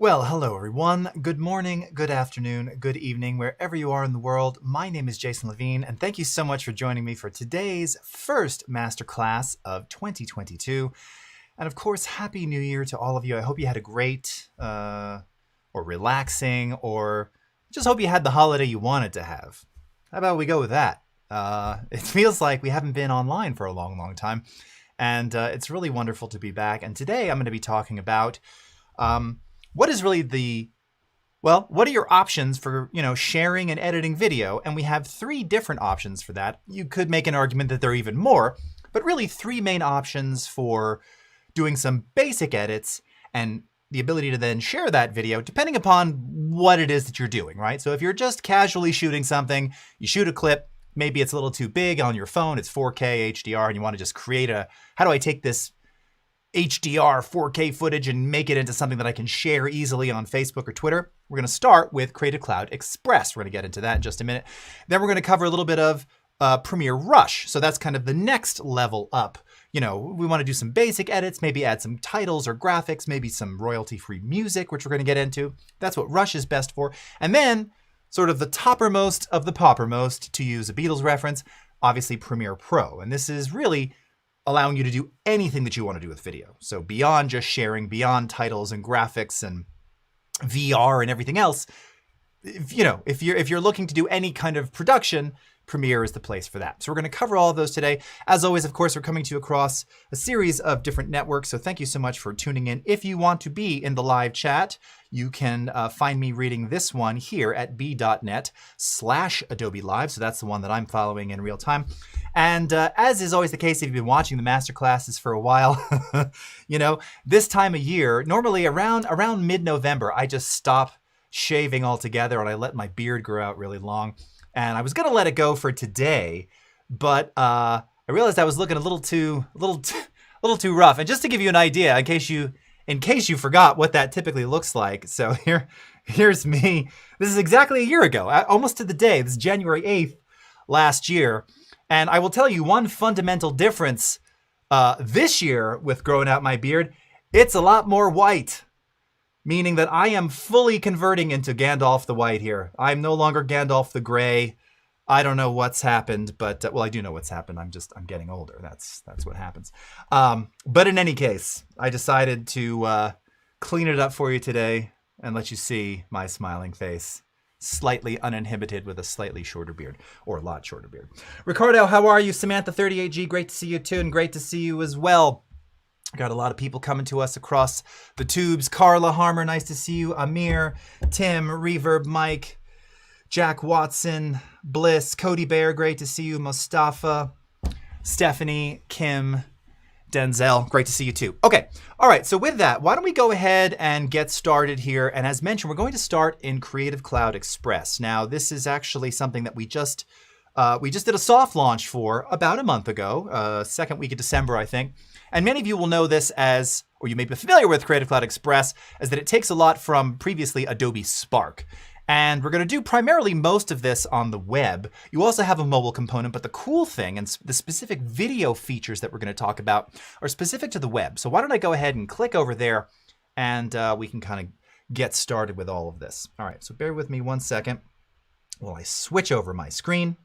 Well, hello everyone. Good morning, good afternoon, good evening, wherever you are in the world. My name is Jason Levine, and thank you so much for joining me for today's first masterclass of 2022. And of course, Happy New Year to all of you. I hope you had a great or relaxing, or just hope you had the holiday you wanted to have. How about we go with that? It feels like we haven't been online for a long, long time, and it's really wonderful to be back. And today I'm going to be talking about what is really what are your options for, sharing and editing video? And we have three different options for that. You could make an argument that there are even more, but really three main options for doing some basic edits and the ability to then share that video depending upon what it is that you're doing, right? So if you're just casually shooting something, you shoot a clip, maybe it's a little too big on your phone, it's 4K HDR, and you want to just create how do I take this HDR 4K footage and make it into something that I can share easily on Facebook or Twitter? We're going to start with Creative Cloud Express. We're going to get into that in just a minute. Then we're going to cover a little bit of Premiere Rush. So that's kind of the next level up. We want to do some basic edits, maybe add some titles or graphics, maybe some royalty-free music, which we're going to get into. That's what Rush is best for. And then sort of the toppermost of the poppermost, to use a Beatles reference, obviously Premiere Pro. And this is really allowing you to do anything that you want to do with video. So beyond just sharing, beyond titles and graphics and VR and everything else, if you're looking to do any kind of production, Premiere is the place for that. So we're going to cover all of those today. As always, of course, we're coming to you across a series of different networks. So thank you so much for tuning in. If you want to be in the live chat, you can find me reading this one here at b.net/Adobe Live. So that's the one that I'm following in real time. And as is always the case, if you've been watching the masterclasses for a while, this time of year, normally around mid-November, I just stop shaving altogether and I let my beard grow out really long. And I was going to let it go for today, but I realized I was looking a little too rough. And just to give you an idea, in case you forgot what that typically looks like. So here's me. This is exactly a year ago, almost to the day. This is January 8th last year. And I will tell you one fundamental difference this year with growing out my beard. It's a lot more white, meaning that I am fully converting into Gandalf the White here. I'm no longer Gandalf the Gray. I don't know what's happened, but I do know what's happened. I'm getting older. That's what happens. But in any case, I decided to clean it up for you today and let you see my smiling face, slightly uninhibited with a slightly shorter beard, or a lot shorter beard. Ricardo, how are you? Samantha 38G, great to see you too, and great to see you as well. Got a lot of people coming to us across the tubes. Carla Harmer, nice to see you. Amir, Tim, Reverb, Mike, Jack Watson, Bliss, Cody Bear, great to see you. Mustafa, Stephanie, Kim, Denzel, great to see you too. Okay, all right, so with that, why don't we go ahead and get started here. And as mentioned, we're going to start in Creative Cloud Express. Now, this is actually something that we just did a soft launch for about a month ago, second week of December, I think. And many of you will know this as, or you may be familiar with Creative Cloud Express, as that it takes a lot from previously Adobe Spark. And we're going to do primarily most of this on the web. You also have a mobile component, but the cool thing and the specific video features that we're going to talk about are specific to the web. So why don't I go ahead and click over there and we can kind of get started with all of this. All right, so bear with me one second while I switch over my screen.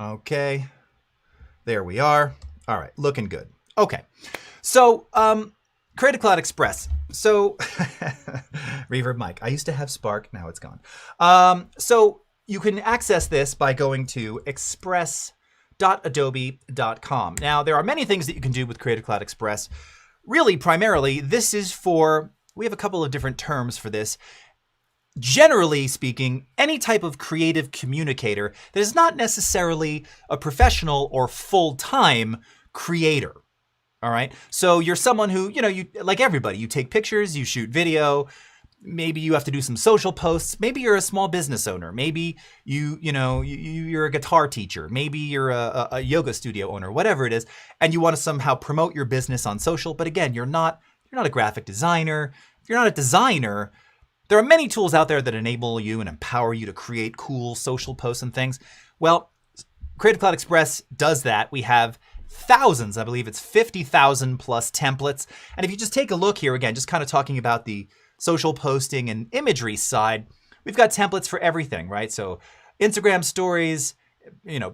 Okay, there we are. All right, looking good. Okay, so Creative Cloud Express. So Reverb Mike, I used to have Spark, now it's gone. So you can access this by going to express.adobe.com. Now, there are many things that you can do with Creative Cloud Express. Really, primarily, this is for, we have a couple of different terms for this. Generally speaking, any type of creative communicator that is not necessarily a professional or full-time creator. All right. So you're someone who, you like everybody, you take pictures, you shoot video, maybe you have to do some social posts, maybe you're a small business owner, maybe you're a guitar teacher, maybe you're a yoga studio owner, whatever it is, and you want to somehow promote your business on social. But again, you're not a graphic designer. If you're not a designer, there are many tools out there that enable you and empower you to create cool social posts and things. Well, Creative Cloud Express does that. We have thousands, I believe it's 50,000 plus templates. And if you just take a look here, again, just kind of talking about the social posting and imagery side, we've got templates for everything, right? So Instagram stories,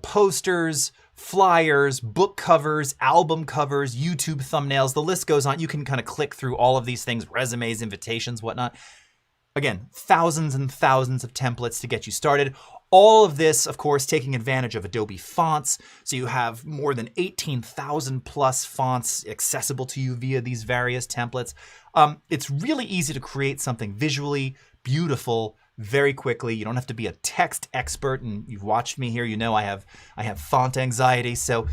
posters, flyers, book covers, album covers, YouTube thumbnails, the list goes on. You can kind of click through all of these things, resumes, invitations, whatnot. Again, thousands and thousands of templates to get you started. All of this, of course, taking advantage of Adobe fonts. So you have more than 18,000 plus fonts accessible to you via these various templates. It's really easy to create something visually beautiful very quickly. You don't have to be a text expert, and you've watched me here. You know I have font anxiety. So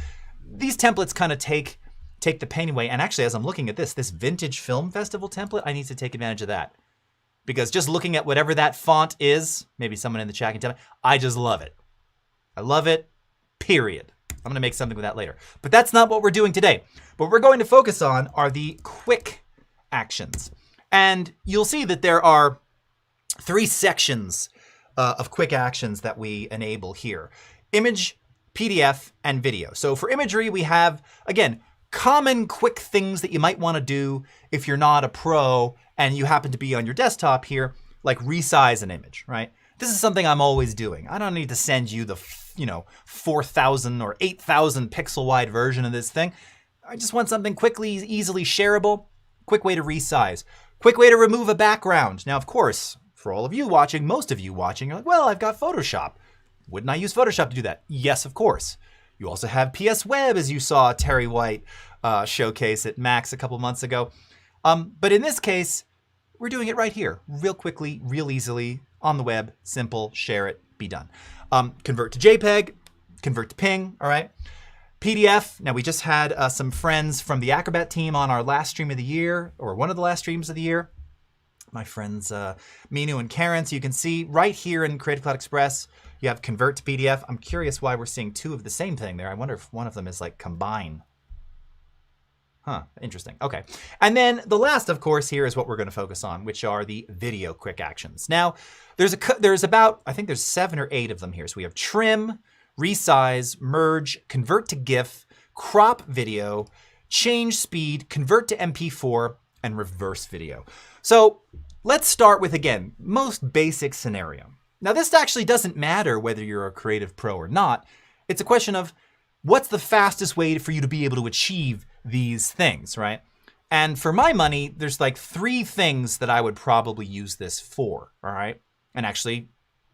these templates kind of take the pain away. And actually, as I'm looking at this Vintage Film Festival template, I need to take advantage of that. Because just looking at whatever that font is, maybe someone in the chat can tell me, I just love it. I love it, period. I'm going to make something with that later. But that's not what we're doing today. What we're going to focus on are the quick actions. And you'll see that there are 3 sections of quick actions that we enable here. Image, PDF, and video. So for imagery, we have, again, common quick things that you might want to do if you're not a pro and you happen to be on your desktop here, like resize an image, right? This is something I'm always doing. I don't need to send you the 4,000 or 8,000 pixel wide version of this thing. I just want something quickly, easily shareable, quick way to resize, quick way to remove a background. Now, of course, for all of you watching, most of you watching, you're like, well, I've got Photoshop. Wouldn't I use Photoshop to do that? Yes, of course. You also have PS Web, as you saw Terry White showcase at Max a couple months ago. But in this case, we're doing it right here, real quickly, real easily, on the web, simple, share it, be done. Convert to JPEG, convert to PNG, all right? PDF, now we just had some friends from the Acrobat team on our last stream of the year, or one of the last streams of the year. My friends Minu and Karen, so you can see right here in Creative Cloud Express, you have convert to PDF. I'm curious why we're seeing 2 of the same thing there. I wonder if one of them is like combine. Huh, interesting. Okay. And then the last, of course, here is what we're going to focus on, which are the video quick actions. Now, there's about, I think there's 7 or 8 of them here. So we have trim, resize, merge, convert to GIF, crop video, change speed, convert to MP4, and reverse video. So let's start with, again, most basic scenario. Now, this actually doesn't matter whether you're a creative pro or not. It's a question of what's the fastest way for you to be able to achieve these things, right? And for my money, there's like 3 things that I would probably use this for, all right? And actually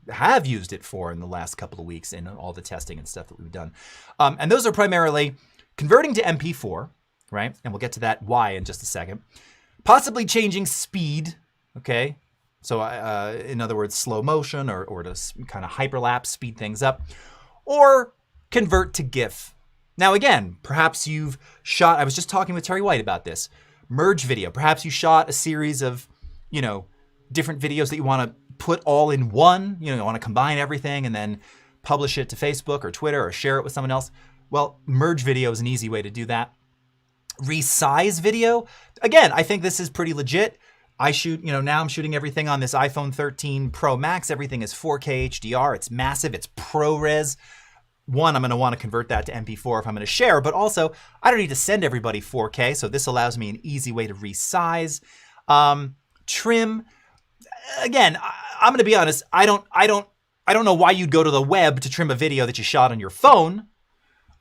have used it for in the last couple of weeks in all the testing and stuff that we've done. And those are primarily converting to MP4, right? And we'll get to that why in just a second. Possibly changing speed, okay? So in other words, slow motion or to kind of hyperlapse, speed things up. Or convert to GIF. Now again, perhaps you've shot, I was just talking with Terry White about this, merge video. Perhaps you shot a series of, different videos that you want to put all in one, you want to combine everything and then publish it to Facebook or Twitter or share it with someone else. Well, merge video is an easy way to do that. Resize video. Again, I think this is pretty legit. I shoot, now I'm shooting everything on this iPhone 13 Pro Max. Everything is 4K HDR. It's massive. It's ProRes. One, I'm going to want to convert that to MP4 if I'm going to share, but also I don't need to send everybody 4K. So this allows me an easy way to resize. Trim. Again, I'm going to be honest. I don't know why you'd go to the web to trim a video that you shot on your phone.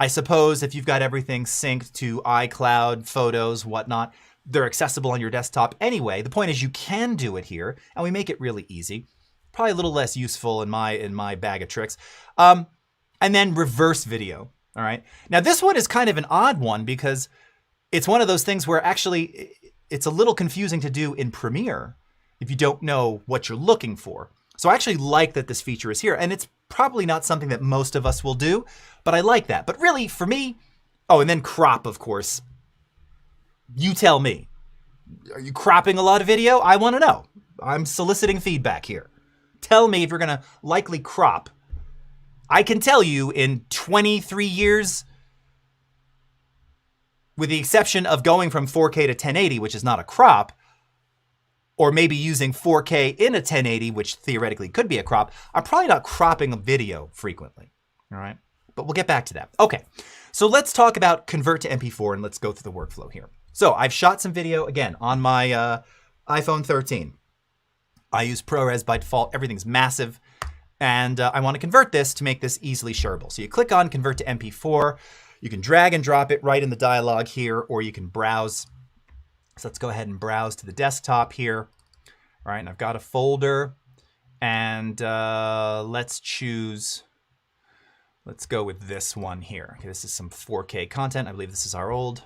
I suppose if you've got everything synced to iCloud, photos, whatnot, they're accessible on your desktop anyway. The point is you can do it here, and we make it really easy. Probably a little less useful in my bag of tricks. And then reverse video, all right? Now this one is kind of an odd one because it's one of those things where actually it's a little confusing to do in Premiere if you don't know what you're looking for. So I actually like that this feature is here, and it's probably not something that most of us will do, but I like that. But really, for me, oh, and then crop, of course. You tell me. Are you cropping a lot of video? I want to know. I'm soliciting feedback here. Tell me if you're going to likely crop. I can tell you in 23 years, with the exception of going from 4K to 1080, which is not a crop, or maybe using 4K in a 1080, which theoretically could be a crop, I'm probably not cropping a video frequently, all right? But we'll get back to that. Okay, So let's talk about convert to MP4 and let's go through the workflow here. So I've shot some video, again, on my iPhone 13. I use ProRes by default. Everything's massive. And I want to convert this to make this easily shareable. So you click on Convert to MP4. You can drag and drop it right in the dialog here, or you can browse. So let's go ahead and browse to the desktop here. All right, and I've got a folder. And let's go with this one here. Okay, this is some 4K content. I believe this is our old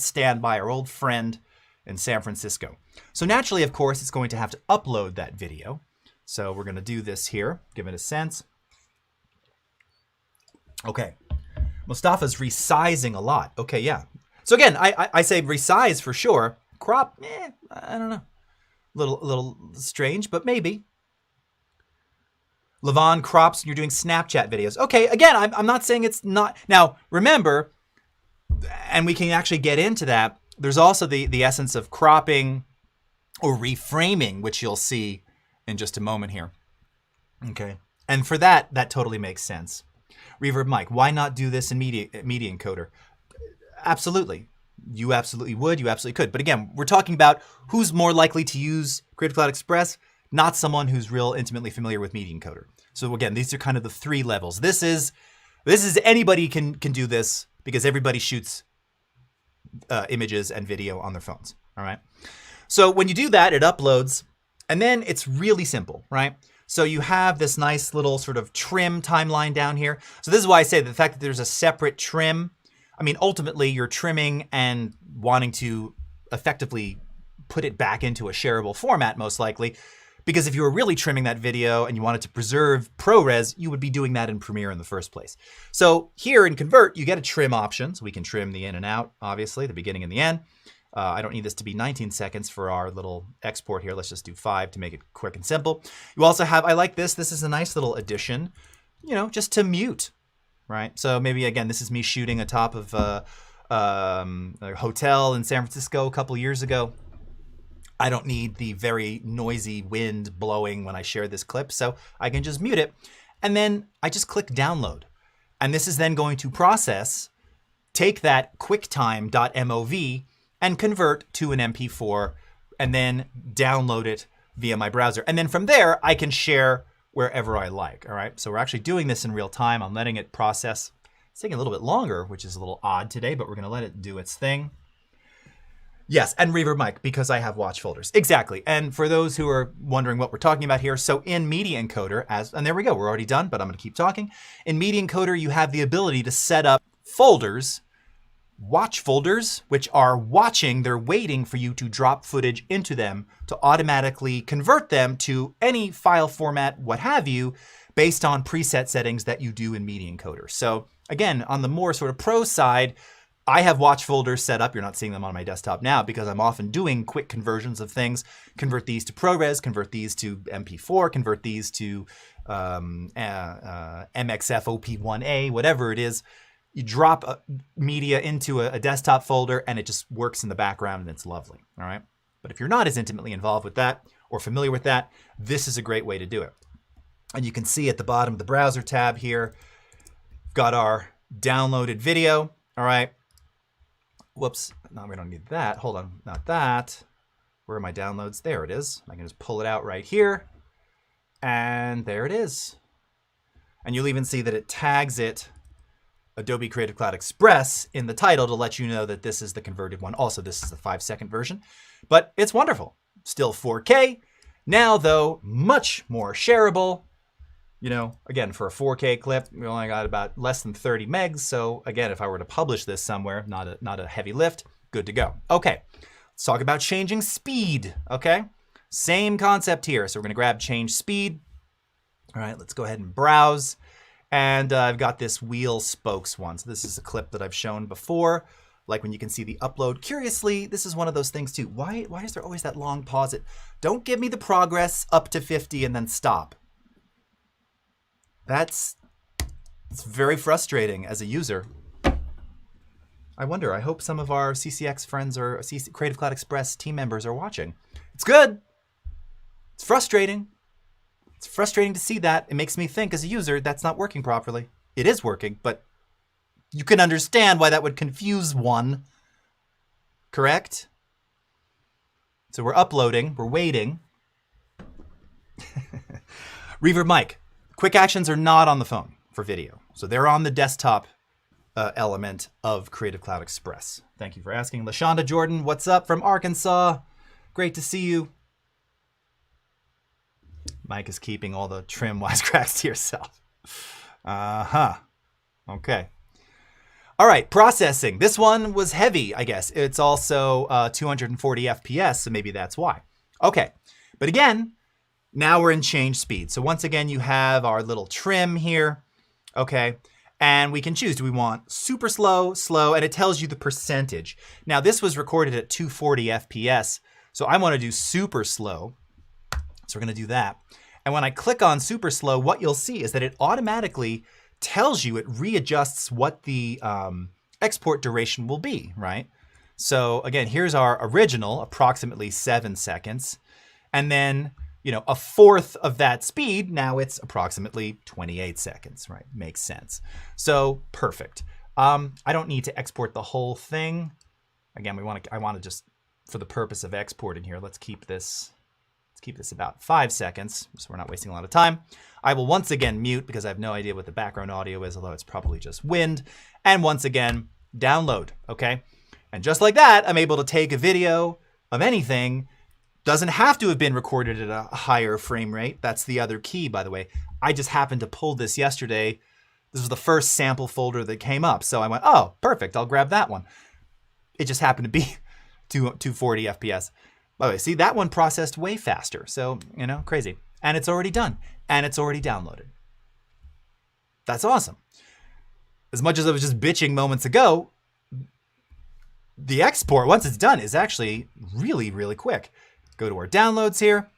standby, our old friend in San Francisco. So naturally, of course, it's going to have to upload that video. So we're going to do this here, give it a sense. Okay, Mustafa's resizing a lot. Okay, yeah. So again, I say resize for sure. Crop, I don't know. Little strange, but maybe. Levon crops and you're doing Snapchat videos. Okay, again, I'm not saying it's not. Now, remember, and we can actually get into that, there's also the essence of cropping or reframing, which you'll see in just a moment here. Okay, and for that totally makes sense. Reverb Mike, why not do this in Media Encoder? Absolutely. You absolutely would. You absolutely could. But again, we're talking about who's more likely to use Creative Cloud Express, not someone who's real intimately familiar with Media Encoder. So again, these are kind of the three levels. This is anybody can do this because everybody shoots images and video on their phones. All right. So when you do that, it uploads, and then it's really simple, right? So you have this nice little sort of trim timeline down here. So this is why I say the fact that there's a separate trim. I mean, ultimately, you're trimming and wanting to effectively put it back into a shareable format, most likely. Because if you were really trimming that video and you wanted to preserve ProRes, you would be doing that in Premiere in the first place. So here in Convert, you get a trim option. So we can trim the in and out, obviously, the beginning and the end. I don't need this to be 19 seconds for our little export here. Let's just do 5 to make it quick and simple. You also have, I like this. This is a nice little addition, you know, just to mute, right? So maybe, again, this is me shooting atop of a hotel in San Francisco a couple years ago. I don't need the very noisy wind blowing when I share this clip, so I can just mute it. And then I just click download. And this is then going to process, take that quicktime.mov and convert to an MP4 and then download it via my browser. And then from there, I can share wherever I like, all right? So we're actually doing this in real time. I'm letting it process. It's taking a little bit longer, which is a little odd today, but we're gonna let it do its thing. Yes, and Reverb Mic, because I have watch folders. Exactly, and for those who are wondering what we're talking about here, so in Media Encoder, and there we go, we're already done, but I'm gonna keep talking. In Media Encoder, you have the ability to set up folders, watch folders, which are watching, they're waiting for you to drop footage into them to automatically convert them to any file format, what have you, based on preset settings that you do in Media Encoder. So again, on the more sort of pro side, I have watch folders set up. You're not seeing them on my desktop now because I'm often doing quick conversions of things. Convert these to ProRes, convert these to MP4, convert these to MXF OP1A, whatever it is. You drop media into a desktop folder and it just works in the background and it's lovely, all right? But if you're not as intimately involved with that or familiar with that, this is a great way to do it. And you can see at the bottom of the browser tab here, we've got our downloaded video, all right? Whoops, no, we don't need that. Hold on, not that. Where are my downloads? There it is. I can just pull it out right here. And there it is. And you'll even see that it tags it Adobe Creative Cloud Express in the title to let you know that this is the converted one. Also, this is the 5-second version, but it's wonderful. Still 4K. Now, though, much more shareable. You know, again, for a 4K clip, we only got about less than 30 megs. So again, if I were to publish this somewhere, not a heavy lift, good to go. Okay, let's talk about changing speed, okay? Same concept here. So we're gonna grab change speed. All right, let's go ahead and browse. And I've got this wheel spokes one. So this is a clip that I've shown before, like when you can see the upload. Curiously, this is one of those things too. Why is there always that long pause? Don't give me the progress up to 50 and then stop. It's very frustrating as a user. I wonder, I hope some of our CCX friends or Creative Cloud Express team members are watching. It's good. It's frustrating. It's frustrating to see that. It makes me think as a user that's not working properly. It is working, but You can understand why that would confuse one. Correct? So we're uploading, we're waiting. Reverb mic. Quick actions are not on the phone for video. So they're on the desktop element of Creative Cloud Express. Thank you for asking. LaShonda Jordan, what's up from Arkansas? Great to see you. Mike is keeping all the trim wisecracks to yourself. Okay. All right, processing. This one was heavy, I guess. It's also 240 FPS, so maybe that's why. Okay, but again, now we're in change speed. So once again, you have our little trim here, okay? And we can choose, do we want super slow, slow, and it tells you the percentage. Now this was recorded at 240 FPS, so I wanna do super slow. So we're gonna do that. And when I click on super slow, what you'll see is that it automatically tells you, it readjusts what the export duration will be, right? So again, here's our original, approximately 7 seconds. And then, you know, a fourth of that speed, now it's approximately 28 seconds, right? Makes sense. So perfect. I don't need to export the whole thing. Again, I want to just, for the purpose of exporting here, let's keep this about 5 seconds, so we're not wasting a lot of time. I will once again mute because I have no idea what the background audio is, although it's probably just wind. And once again, download, okay? And just like that, I'm able to take a video of anything. Doesn't have to have been recorded at a higher frame rate. That's the other key, by the way. I just happened to pull this yesterday. This was the first sample folder that came up. So I went, oh, perfect, I'll grab that one. It just happened to be 240 FPS. By the way, see, that one processed way faster. So, you know, crazy. And it's already done. And it's already downloaded. That's awesome. As much as I was just bitching moments ago, the export, once it's done, is actually really, really quick. Go to our downloads here.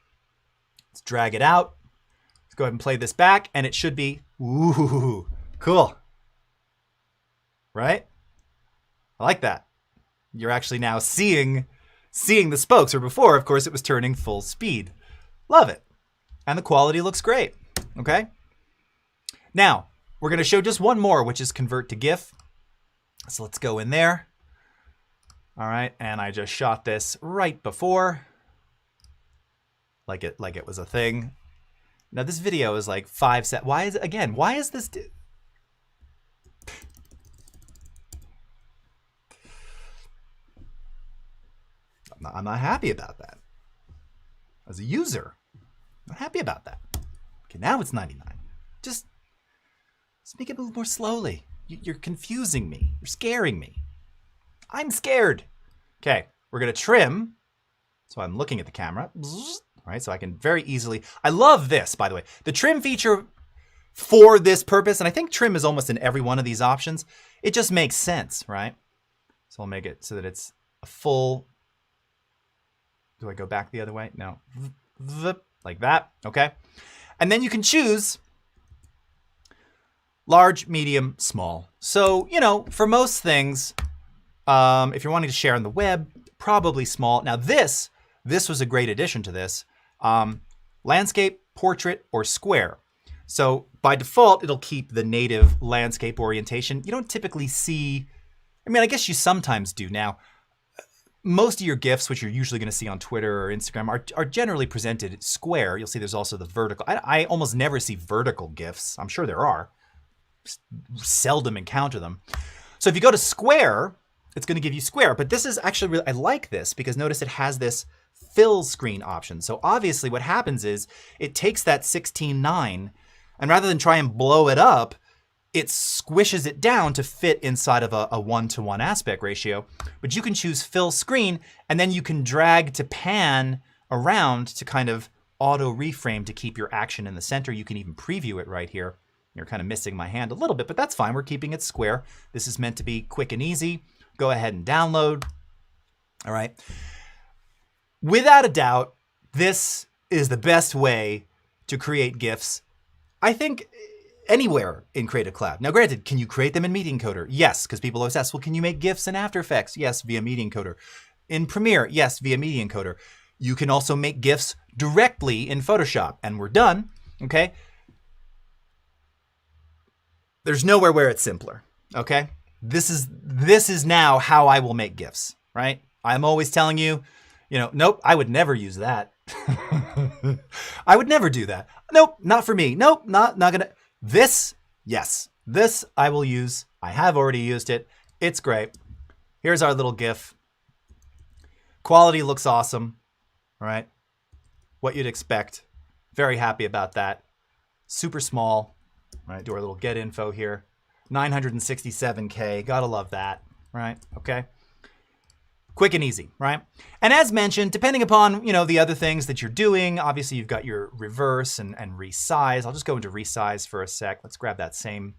Let's drag it out. Let's go ahead and play this back. And it should be, ooh, cool. Right? I like that. You're actually now seeing the spokes, where before, of course, it was turning full speed. Love it. And the quality looks great, okay? Now, we're gonna show just one more, which is convert to GIF. So let's go in there. All right, and I just shot this right before, like it was a thing. Now this video is like 5 seconds. Why is this? I'm not happy about that. As a user, I'm not happy about that. Okay, now it's 99. Just make it move more slowly. You're confusing me. You're scaring me. I'm scared. Okay, we're gonna trim. So I'm looking at the camera, right? So I can very easily, I love this, by the way. The trim feature for this purpose, and I think trim is almost in every one of these options. It just makes sense, right? So I'll make it so that it's a full, do I go back the other way? No, like that, okay? And then you can choose large, medium, small. So, you know, for most things, if you're wanting to share on the web, probably small. Now this was a great addition to this. Landscape, portrait, or square. So by default, it'll keep the native landscape orientation. You don't typically see, I mean, I guess you sometimes do now. Most of your GIFs, which you're usually going to see on Twitter or Instagram, are generally presented square. You'll see there's also the vertical. I almost never see vertical GIFs. I'm sure there are. Seldom encounter them. So if you go to square, it's going to give you square. But this is actually really, I like this because notice it has this fill screen option. So obviously what happens is it takes that 16:9 and rather than try and blow it up, it squishes it down to fit inside of a 1:1 aspect ratio. But you can choose fill screen and then you can drag to pan around to kind of auto reframe to keep your action in the center. You can even preview it right here. You're kind of missing my hand a little bit, but that's fine. We're keeping it square. This is meant to be quick and easy. Go ahead and download. All right. Without a doubt, this is the best way to create GIFs, I think, anywhere in Creative Cloud. Now, granted, can you create them in Media Encoder? Yes, because people always ask, well, can you make GIFs in After Effects? Yes, via Media Encoder. In Premiere? Yes, via Media Encoder. You can also make GIFs directly in Photoshop, and we're done, okay? There's nowhere where it's simpler, okay? this is now how I will make GIFs, right? I'm always telling you, nope, I would never use that. I would never do that. Nope, not for me. Nope, not gonna. This, yes, this I will use. I have already used it. It's great. Here's our little GIF. Quality looks awesome, all right? What you'd expect. Very happy about that. Super small, right? Do our little get info here. 967K, gotta love that, right? Okay. Quick and easy, right? And as mentioned, depending upon, the other things that you're doing, obviously you've got your reverse and resize. I'll just go into resize for a sec. Let's grab that same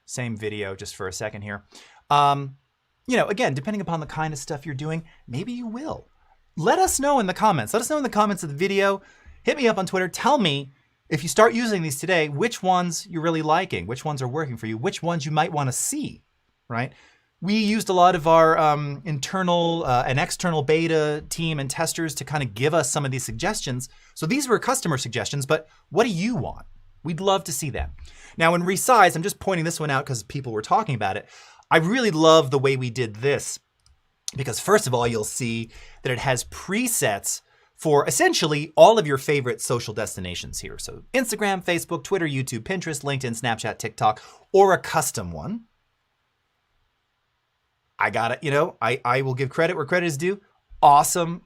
video just for a second here. Again, depending upon the kind of stuff you're doing, maybe you will. Let us know in the comments. Let us know in the comments of the video. Hit me up on Twitter. Tell me, if you start using these today, which ones you're really liking, which ones are working for you, which ones you might want to see, right? We used a lot of our internal and external beta team and testers to kind of give us some of these suggestions. So these were customer suggestions, but what do you want? We'd love to see that. Now in resize, I'm just pointing this one out because people were talking about it. I really love the way we did this because first of all, you'll see that it has presets for essentially all of your favorite social destinations here. So Instagram, Facebook, Twitter, YouTube, Pinterest, LinkedIn, Snapchat, TikTok, or a custom one. I got it, I will give credit where credit is due. Awesome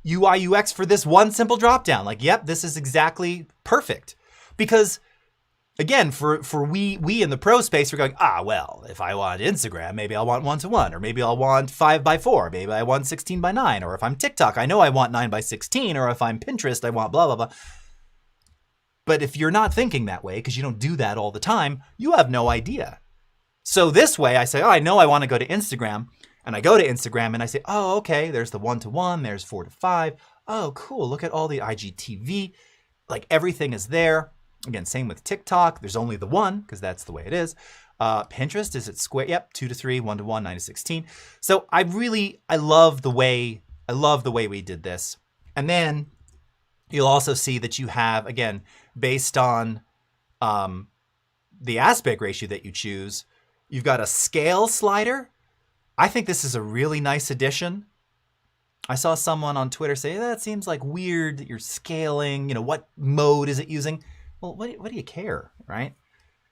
UI UX for this one simple dropdown. Like, yep, this is exactly perfect. Because again, for we in the pro space, we're going, well, if I want Instagram, maybe I'll want 1-to-1, or maybe I'll want 5x4, maybe I want 16x9, or if I'm TikTok, I know I want 9x16, or if I'm Pinterest, I want blah, blah, blah. But if you're not thinking that way, because you don't do that all the time, you have no idea. So this way I say, I know I want to go to Instagram, and I go to Instagram and I say, okay, there's the 1-to-1, there's 4-to-5. Oh, cool, look at all the IGTV, like everything is there. Again, same with TikTok. There's only the one because that's the way it is. Pinterest, is it square? Yep, 2-to-3, 1-to-1, 9-to-16. So I love the way we did this. And then you'll also see that you have, again, based on the aspect ratio that you choose, you've got a scale slider. I think this is a really nice addition. I saw someone on Twitter say, that seems like weird that you're scaling. What mode is it using? Well, what do you care, right?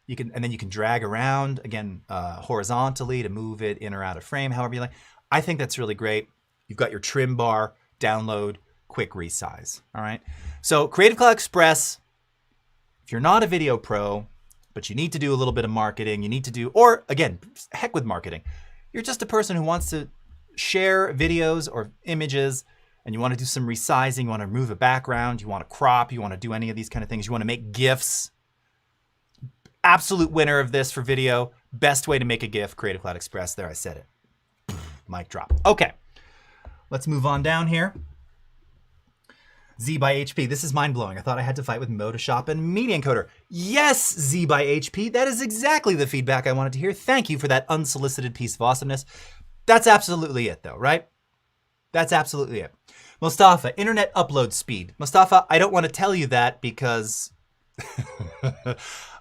And then you can drag around, again, horizontally to move it in or out of frame, however you like. I think that's really great. You've got your trim bar, download, quick resize, all right? So Creative Cloud Express, if you're not a video pro, but you need to do a little bit of marketing, or again, heck with marketing. You're just a person who wants to share videos or images, and you want to do some resizing, you want to remove a background, you want to crop, you want to do any of these kind of things, you want to make GIFs. Absolute winner of this for video. Best way to make a GIF, Creative Cloud Express. There, I said it. Mic drop. Okay, let's move on down here. Z by HP. This is mind-blowing. I thought I had to fight with Photoshop and Media Encoder. Yes, Z by HP. That is exactly the feedback I wanted to hear. Thank you for that unsolicited piece of awesomeness. That's absolutely it, though, right? That's absolutely it. Mustafa, internet upload speed. Mustafa, I don't want to tell you that because...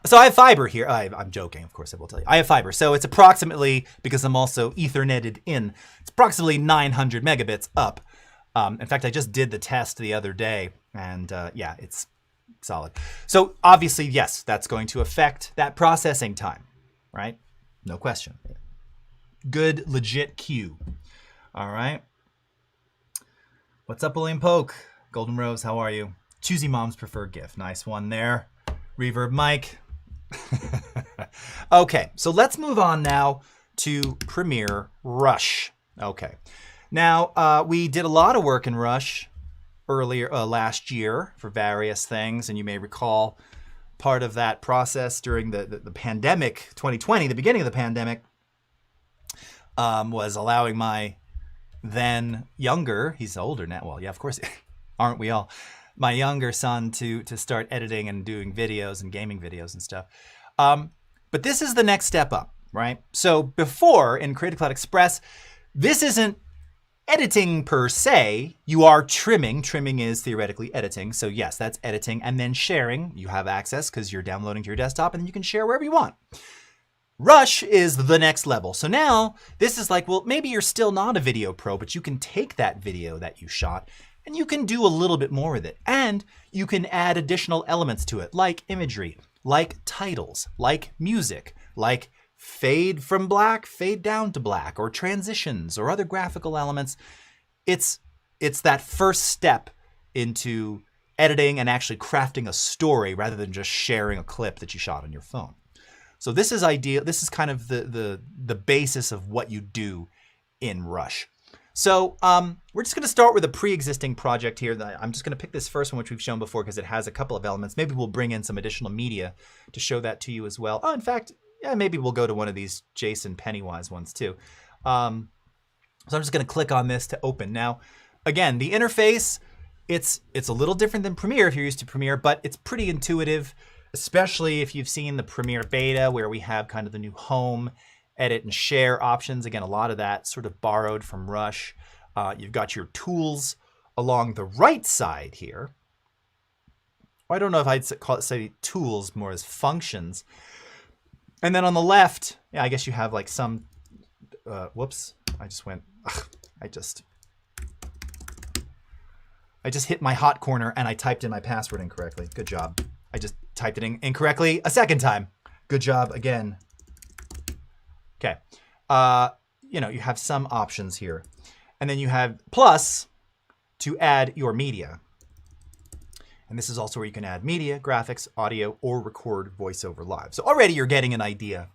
So I have fiber here. I'm joking, of course I will tell you. I have fiber, so it's approximately, because I'm also Ethernetted in, it's approximately 900 megabits up. In fact, I just did the test the other day, and yeah, it's solid. So obviously, yes, that's going to affect that processing time, right? No question. Good, legit cue. All right. What's up, William Polk? Golden Rose, how are you? Choosy moms prefer GIF. Nice one there. Reverb Mike. Okay, so let's move on now to Premiere Rush. Okay. Now, we did a lot of work in Rush earlier last year for various things, and you may recall part of that process during the pandemic, 2020, the beginning of the pandemic, was allowing my then younger, he's older now, well, yeah, of course, aren't we all, my younger son to start editing and doing videos and gaming videos and stuff. But this is the next step up, right? So before in Creative Cloud Express, this isn't editing per se, you are trimming. Trimming is theoretically editing. So yes, that's editing, and then sharing. You have access because you're downloading to your desktop, and then you can share wherever you want. Rush is the next level. So now this is like, well, maybe you're still not a video pro, but you can take that video that you shot and you can do a little bit more with it. And you can add additional elements to it, like imagery, like titles, like music, like fade from black, fade down to black, or transitions, or other graphical elements. It's that first step into editing and actually crafting a story rather than just sharing a clip that you shot on your phone. So this is ideal. This is kind of the basis of what you do in Rush. So we're just going to start with a pre-existing project here. I'm just going to pick this first one, which we've shown before, because it has a couple of elements. Maybe we'll bring in some additional media to show that to you as well. Oh, in fact, yeah, maybe we'll go to one of these Jason Pennywise ones too. So I'm just going to click on this to open. Now, again, the interface, it's a little different than Premiere if you're used to Premiere, but it's pretty intuitive, especially if you've seen the Premiere beta where we have kind of the new home, edit, and share options. Again, a lot of that sort of borrowed from Rush. You've got your tools along the right side here. I don't know if I'd say tools more as functions. And then on the left, yeah, I guess you have like some, whoops, I just hit my hot corner and I typed in my password incorrectly. Good job. I just typed it in incorrectly a second time. Good job again. Okay. You know, you have some options here. And then you have plus to add your media. And this is also where you can add media, graphics, audio, or record voiceover live. So already you're getting an idea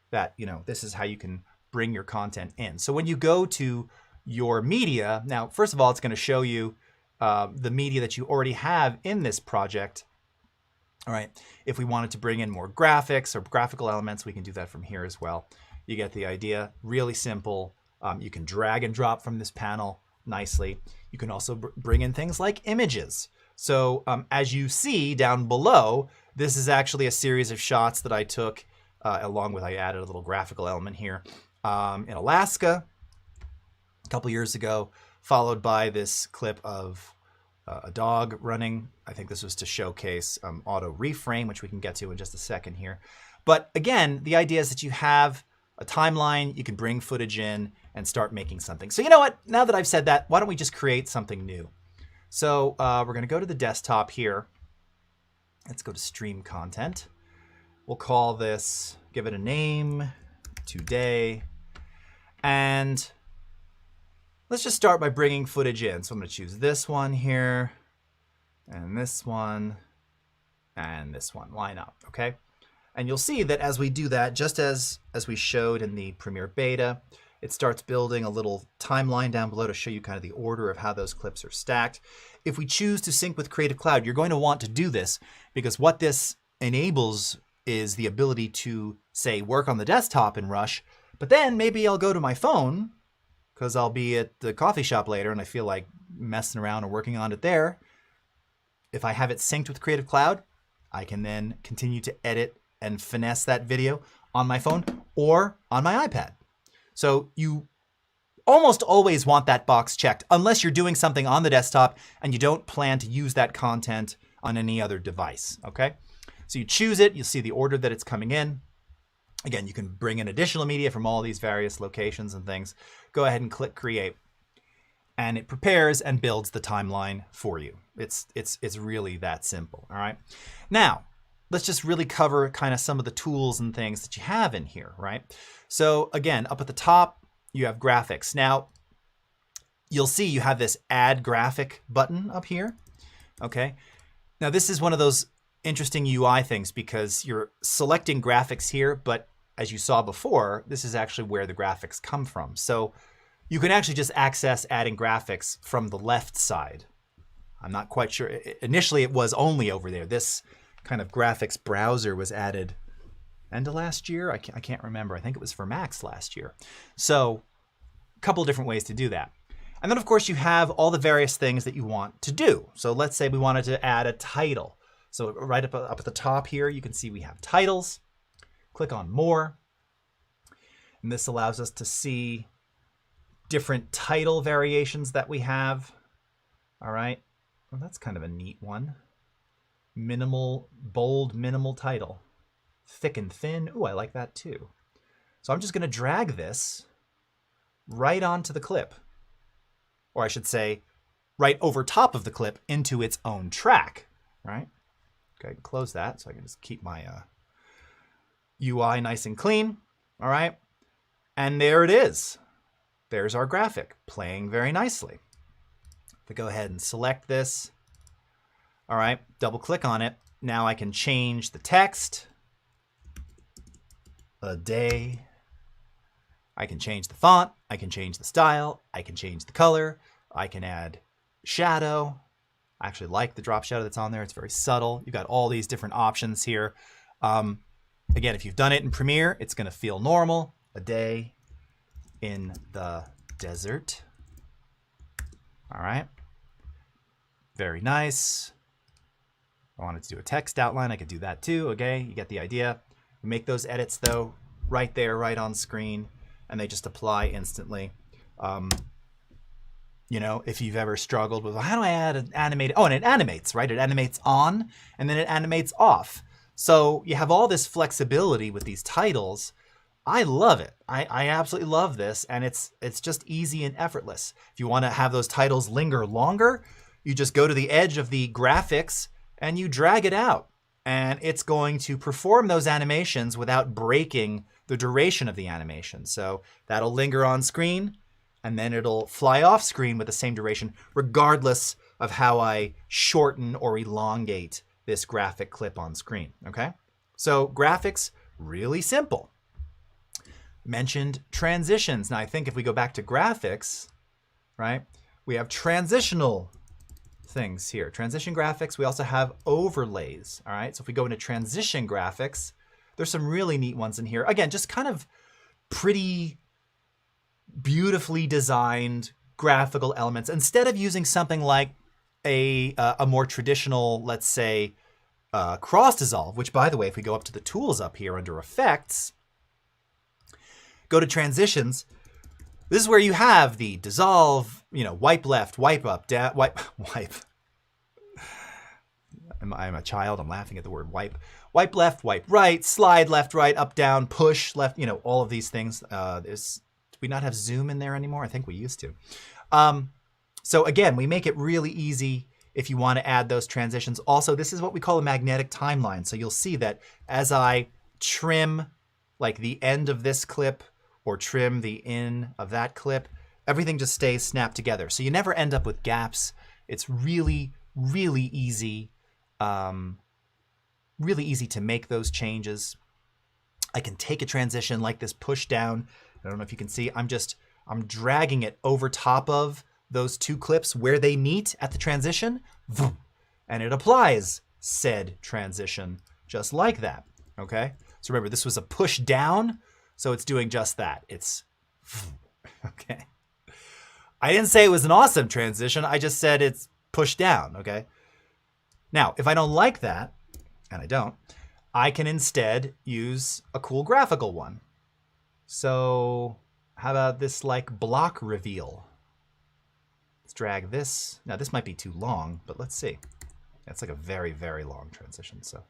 that, you know, this is how you can bring your content in. So when you go to your media, now, first of all, it's going to show you the media that you already have in this project. All right. If we wanted to bring in more graphics or graphical elements, we can do that from here as well. You get the idea. Really simple. You can drag and drop from this panel nicely. You can also bring in things like images. So as you see down below, this is actually a series of shots that I took along with, I added a little graphical element here in Alaska a couple years ago, followed by this clip of a dog running. I think this was to showcase auto reframe, which we can get to in just a second here. But again, the idea is that you have a timeline, you can bring footage in and start making something. So you know what, now that I've said that, why don't we just create something new? So we're gonna go to the desktop here. Let's go to stream content. We'll call this, give it a name, today. And let's just start by bringing footage in. So I'm gonna choose this one here, and this one, and this one. Why not, okay? And you'll see that as we do that, just as we showed in the Premiere beta, it starts building a little timeline down below to show you kind of the order of how those clips are stacked. If we choose to sync with Creative Cloud, you're going to want to do this because what this enables is the ability to, say, work on the desktop in Rush, but then maybe I'll go to my phone because I'll be at the coffee shop later and I feel like messing around or working on it there. If I have it synced with Creative Cloud, I can then continue to edit and finesse that video on my phone or on my iPad. So you almost always want that box checked unless you're doing something on the desktop and you don't plan to use that content on any other device, okay? So you choose it, you'll see the order that it's coming in. Again, you can bring in additional media from all these various locations and things. Go ahead and click create. And it prepares and builds the timeline for you. It's really that simple, all right? Now, let's just really cover kind of some of the tools and things that you have in here, right? So again, up at the top, you have graphics. Now, you'll see you have this add graphic button up here, okay? Now, this is one of those interesting UI things because you're selecting graphics here, but as you saw before, this is actually where the graphics come from. So you can actually just access adding graphics from the left side. I'm not quite sure. Initially, it was only over there. This kind of graphics browser was added end of last year. I can't remember. I think it was for Macs last year. So a couple different ways to do that. And then, of course, you have all the various things that you want to do. So let's say we wanted to add a title. So right up at the top here, you can see we have titles. Click on more. And this allows us to see different title variations that we have. All right. Well, that's kind of a neat one. Minimal, bold, minimal title. Thick and thin. Ooh, I like that too. So I'm just going to drag this right onto the clip. Or I should say, right over top of the clip into its own track, right? Okay, close that so I can just keep my UI nice and clean, all right? And there it is. There's our graphic playing very nicely. If I go ahead and select this, all right, double click on it. Now I can change the text, a day. I can change the font. I can change the style. I can change the color. I can add shadow. I actually like the drop shadow that's on there. It's very subtle. You've got all these different options here. Again, if you've done it in Premiere, it's going to feel normal. A day in the desert. All right. Very nice. I wanted to do a text outline. I could do that too. Okay, you get the idea. We make those edits though right there, right on screen, and they just apply instantly. You know, if you've ever struggled with, well, how do I add an animated? Oh, and it animates, right? It animates on and then it animates off. So you have all this flexibility with these titles. I love it. I absolutely love this, and it's just easy and effortless. If you want to have those titles linger longer, you just go to the edge of the graphics and you drag it out, and it's going to perform those animations without breaking the duration of the animation. So that'll linger on screen, and then it'll fly off screen with the same duration, regardless of how I shorten or elongate this graphic clip on screen, okay? So graphics, really simple. Mentioned transitions. Now I think if we go back to graphics, right, we have transitional things here. Transition graphics, we also have overlays, all right? So if we go into transition graphics, there's some really neat ones in here. Again, just kind of pretty beautifully designed graphical elements. Instead of using something like a more traditional, let's say, cross dissolve, which by the way, if we go up to the tools up here under effects, go to transitions, this is where you have the dissolve, you know, wipe left, wipe up, wipe. I'm a child, I'm laughing at the word wipe. Wipe left, wipe right, slide left, right, up, down, push left, you know, all of these things. Do we not have zoom in there anymore? I think we used to. So again, we make it really easy if you want to add those transitions. Also, this is what we call a magnetic timeline. So you'll see that as I trim like the end of this clip or trim the in of that clip, everything just stays snapped together. So you never end up with gaps. It's really, really easy. Really easy to make those changes. I can take a transition like this push down. I don't know if you can see, I'm dragging it over top of those two clips where they meet at the transition, and it applies said transition just like that, okay? So remember, this was a push down, so it's doing just that. It's, okay? I didn't say it was an awesome transition, I just said it's push down, okay? Now, if I don't like that, and I don't, I can instead use a cool graphical one. So how about this like block reveal? Let's drag this. Now this might be too long, but let's see. That's like a very, very long transition. So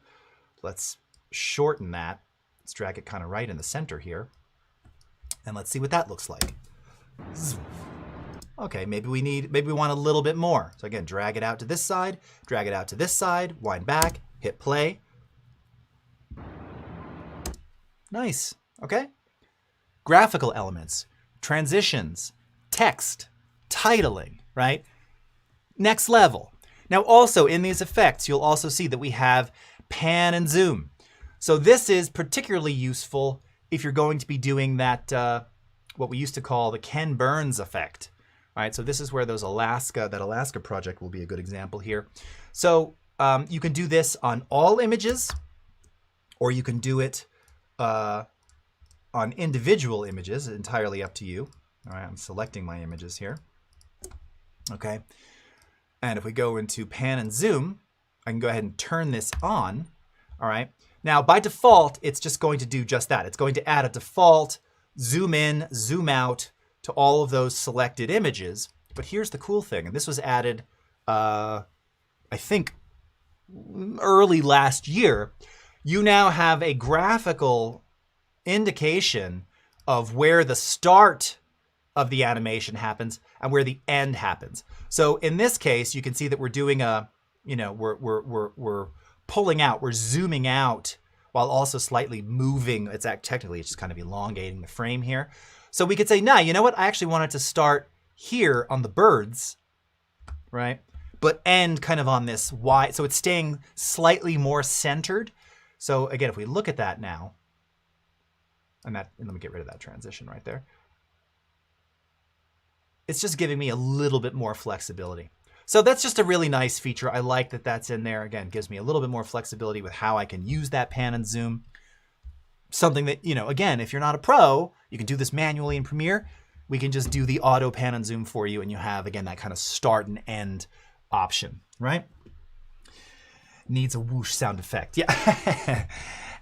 let's shorten that. Let's drag it kind of right in the center here. And let's see what that looks like. Okay, maybe we want a little bit more. So again, drag it out to this side, drag it out to this side, wind back, hit play. Nice, okay? Graphical elements, transitions, text, titling, right? Next level. Now also in these effects, you'll also see that we have pan and zoom. So this is particularly useful if you're going to be doing that, what we used to call the Ken Burns effect. All right, so this is where that Alaska project will be a good example here. So you can do this on all images, or you can do it on individual images, entirely up to you. All right, I'm selecting my images here. Okay, and if we go into pan and zoom, I can go ahead and turn this on. All right, now by default, it's just going to do just that. It's going to add a default zoom in, zoom out to all of those selected images. But here's the cool thing, and this was added, I think, early last year. You now have a graphical indication of where the start of the animation happens and where the end happens. So in this case, you can see that we're doing a, you know, we're pulling out, we're zooming out while also slightly moving. It's technically it's just kind of elongating the frame here. So we could say, nah, you know what? I actually wanted to start here on the birds, right? But end kind of on this wide, so it's staying slightly more centered. So again, if we look at that now, and let me get rid of that transition right there. It's just giving me a little bit more flexibility. So that's just a really nice feature. I like that that's in there. Again, gives me a little bit more flexibility with how I can use that pan and zoom. Something that, you know, again, if you're not a pro, you can do this manually in Premiere. We can just do the auto pan and zoom for you, and you have, again, that kind of start and end option, right? Needs a whoosh sound effect. Yeah.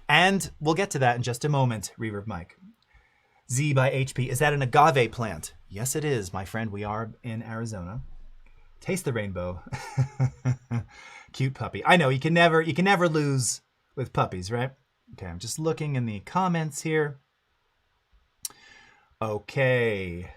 And we'll get to that in just a moment, Reverb Mike. Z by HP. Is that an agave plant? Yes, it is, my friend. We are in Arizona. Taste the rainbow. Cute puppy. I know, you can never lose with puppies, right? Okay, I'm just looking in the comments here. Okay.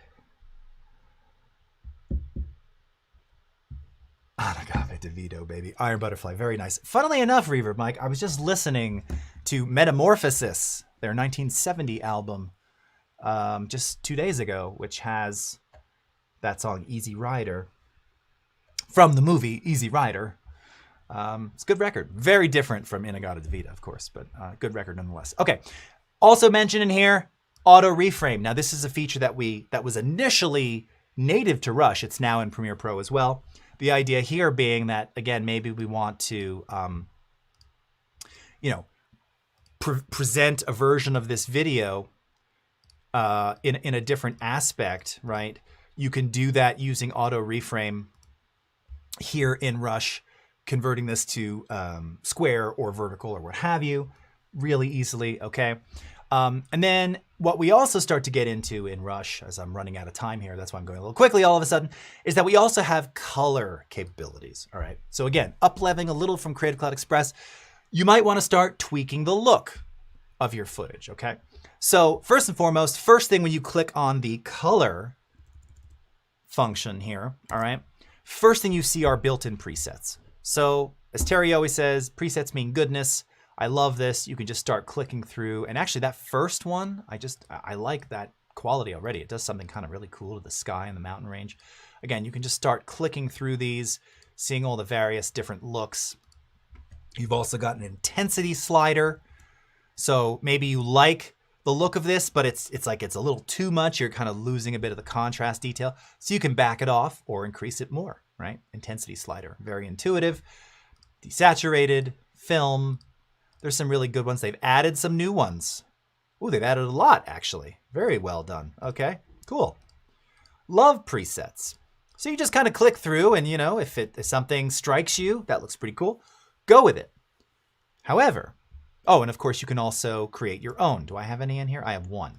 Agave DeVito, baby. Iron Butterfly, very nice. Funnily enough, Reverb Mike, I was just listening to Metamorphosis, their 1970 album, just 2 days ago, which has that song Easy Rider from the movie Easy Rider. It's a good record. Very different from Inagata DeVita, of course, but good record nonetheless. Okay. Also mentioned in here, auto reframe. Now this is a feature that was initially native to Rush. It's now in Premiere Pro as well. The idea here being that, again, maybe we want to, you know, present a version of this video in a different aspect, right? You can do that using auto reframe here in Rush, converting this to square or vertical or what have you, really easily, okay? And then what we also start to get into in Rush, as I'm running out of time here, that's why I'm going a little quickly all of a sudden, is that we also have color capabilities, all right? So again, up-leveling a little from Creative Cloud Express, you might want to start tweaking the look of your footage, okay? So first and foremost, first thing when you click on the color function here, all right? First thing you see are built-in presets. So as Terry always says, presets mean goodness. I love this. You can just start clicking through. And actually that first one, I like that quality already. It does something kind of really cool to the sky and the mountain range. Again, you can just start clicking through these, seeing all the various different looks. You've also got an intensity slider. So maybe you like the look of this, but it's like it's a little too much. You're kind of losing a bit of the contrast detail. So you can back it off or increase it more, right? Intensity slider, very intuitive. Desaturated, film. There's some really good ones. They've added some new ones. Ooh, they've added a lot, actually. Very well done. Okay, cool. Love presets. So you just kind of click through and, you know, if something strikes you, that looks pretty cool, go with it. However, oh, and of course you can also create your own. Do I have any in here? I have one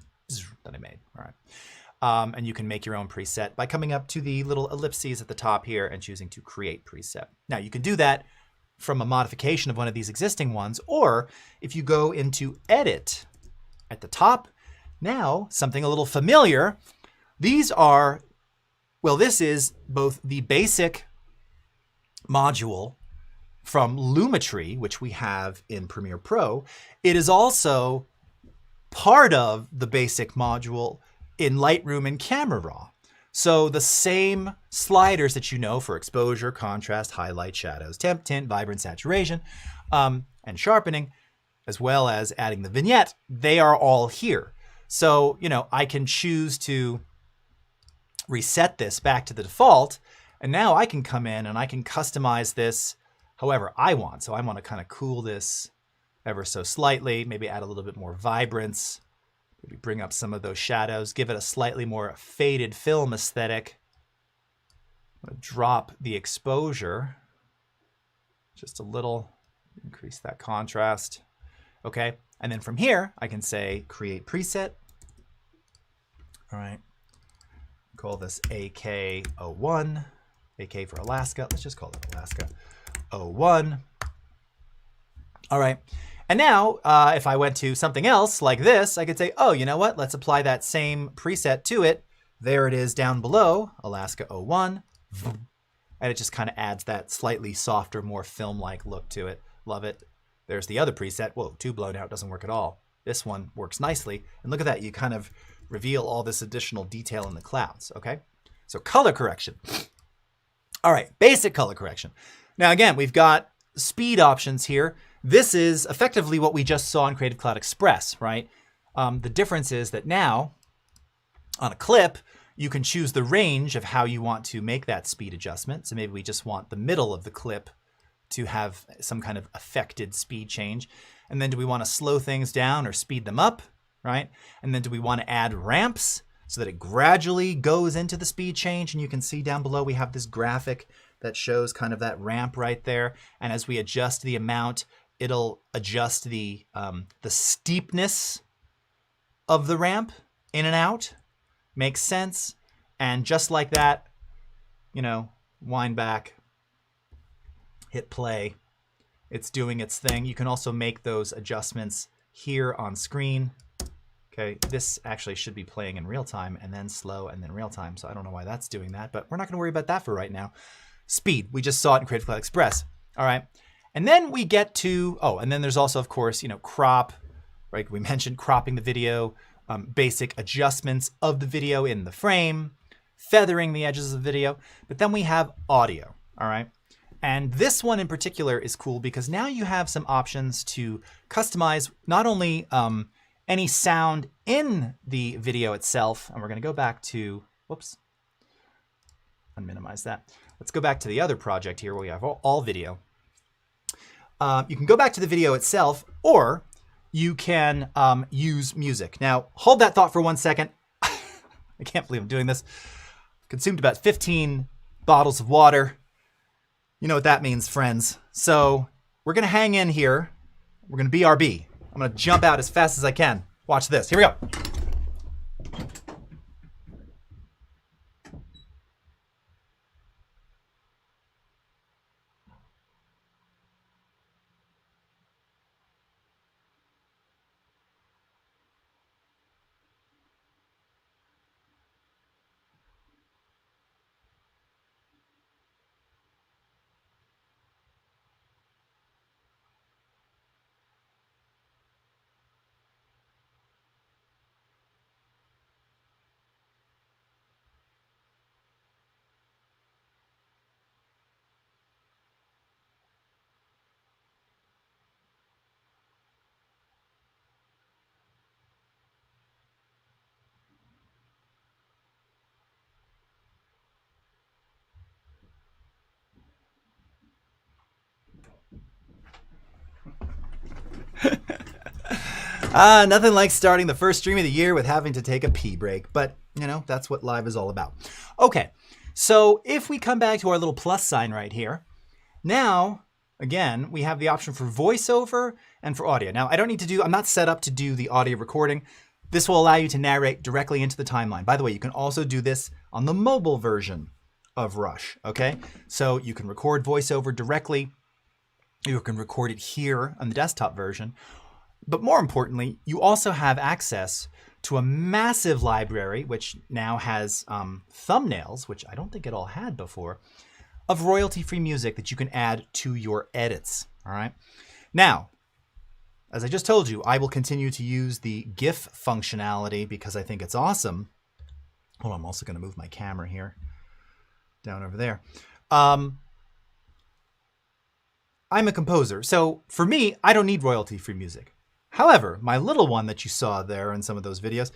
that I made. All right. And you can make your own preset by coming up to the little ellipses at the top here and choosing to create preset. Now you can do that from a modification of one of these existing ones, or if you go into edit at the top, now something a little familiar. These are, well, this is both the basic module from Lumetri, which we have in Premiere Pro. It is also part of the basic module in Lightroom and Camera Raw. So the same sliders that you know for exposure, contrast, highlight, shadows, temp, tint, vibrance, saturation, and sharpening, as well as adding the vignette, they are all here. So, you know, I can choose to reset this back to the default, and now I can come in and I can customize this however I want. So I want to kind of cool this ever so slightly, maybe add a little bit more vibrance, maybe bring up some of those shadows, give it a slightly more faded film aesthetic. I'm going to drop the exposure just a little, increase that contrast. Okay, and then from here, I can say create preset. All right, call this AK01, AK for Alaska. Let's just call it Alaska 01. All right, And now, if I went to something else like this, I could say, oh, you know what? Let's apply that same preset to it. There it is down below, Alaska 01. And it just kind of adds that slightly softer, more film-like look to it. Love it. There's the other preset. Whoa, too blown out, doesn't work at all. This one works nicely. And look at that, you kind of reveal all this additional detail in the clouds, okay? So color correction. All right, basic color correction. Now again, we've got speed options here. This is effectively what we just saw in Creative Cloud Express, right? The difference is that now, on a clip, you can choose the range of how you want to make that speed adjustment. So maybe we just want the middle of the clip to have some kind of affected speed change. And then do we want to slow things down or speed them up, right? And then do we want to add ramps so that it gradually goes into the speed change? And you can see down below we have this graphic that shows kind of that ramp right there. And as we adjust the amount, it'll adjust the steepness of the ramp in and out. Makes sense. And just like that, you know, wind back, hit play. It's doing its thing. You can also make those adjustments here on screen. Okay, this actually should be playing in real time and then slow and then real time. So I don't know why that's doing that, but we're not gonna worry about that for right now. Speed, we just saw it in Creative Cloud Express. All right, and then we get to, oh, and then there's also, of course, you know, crop, right? We mentioned cropping the video, basic adjustments of the video in the frame, feathering the edges of the video, but then we have audio, all right? And this one in particular is cool because now you have some options to customize not only any sound in the video itself, and we're gonna go back to, whoops, unminimize that. Let's go back to the other project here where we have all video. You can go back to the video itself, or you can use music. Now, hold that thought for 1 second. I can't believe I'm doing this. Consumed about 15 bottles of water. You know what that means, friends. So we're gonna hang in here. We're gonna BRB. I'm gonna jump out as fast as I can. Watch this, here we go. Nothing like starting the first stream of the year with having to take a pee break, but you know, that's what live is all about. Okay, so if we come back to our little plus sign right here, now, again, we have the option for voiceover and for audio. Now, I'm not set up to do the audio recording. This will allow you to narrate directly into the timeline. By the way, you can also do this on the mobile version of Rush, okay? So you can record voiceover directly. You can record it here on the desktop version. But more importantly, you also have access to a massive library, which now has thumbnails, which I don't think it all had before, of royalty-free music that you can add to your edits, all right? Now, as I just told you, I will continue to use the GIF functionality because I think it's awesome. Hold on, I'm also gonna move my camera here, down over there. I'm a composer, so for me, I don't need royalty-free music. However, my little one that you saw there in some of those videos,